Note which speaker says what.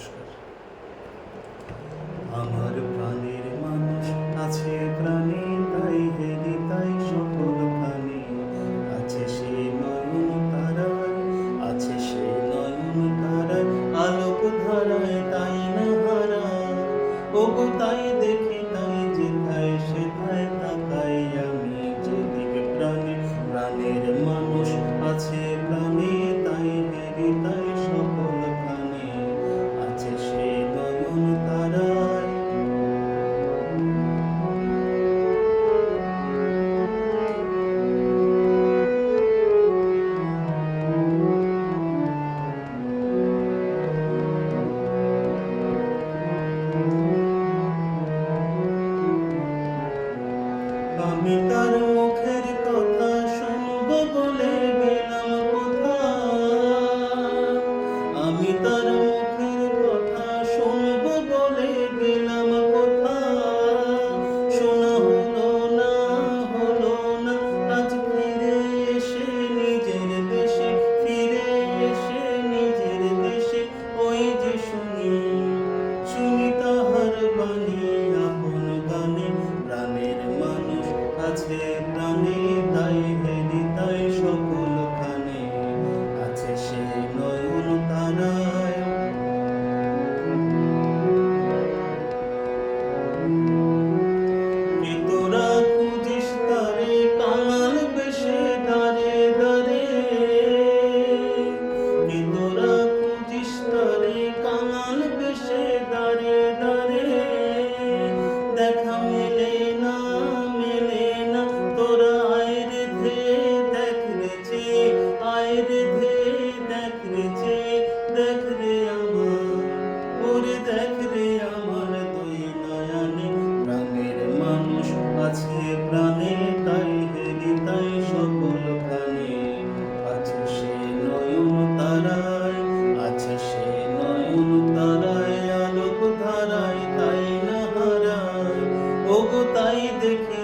Speaker 1: নমস্কার। আমার প্রাণের মানুষ আছে প্রাণে, তাই হেরি তাই সকল প্রাণে আছে সে নয়ন তারায়, আছে সে নয়ন তারায়, আলোক ধারায় তাই না হারায়। ওগো তাই দেখি তাই যেথায় সেথায় তাকাই আমি যেদিকে প্রাণে, প্রাণের মানুষ আছে প্রাণে, তাই হেরি তাই সকল প্রাণে আছে সে নয়ন তারায়। আমি তার মুখের কথা শুনবো বলে গেলাম কোথায়, আমি তার মুখের কথা শুনবো বলে গেলাম কোথায়। শোনা হলো না আজ ফিরে এসে নিজের দেশে, ফিরে এসে নিজের দেশে ওই যে শুনি তাহার বাণী আপন গানে। প্রাণের মানুষ আছে প্রাণে, তাই হেরি তাই সকল খানে আছে সে নয়ন তারায়। কে তোরা খুঁজিস তারে কাঙাল বেশে দাঁড়ে দাঁড়ে, কে তোরা খুঁজিস তারে কাঙাল বেশে দাঁড়ে দাঁড়ে। দেখা মেলে না তোরা আয় রে ধে দেখ রে যে, আয় রে ধে দেখ রে যে, দেখ রে আমার ওরে দেখ রে আমার দুই নয়নে। প্রাণের মানুষ আছে প্রাণে, তাই হেরি তাই সকল প্রাণে আছে সে নয়ন তারায়, আছে সে নয়ন তারায়, আলোক ধারায় তাই না হারায়। ওগো তাই দেখে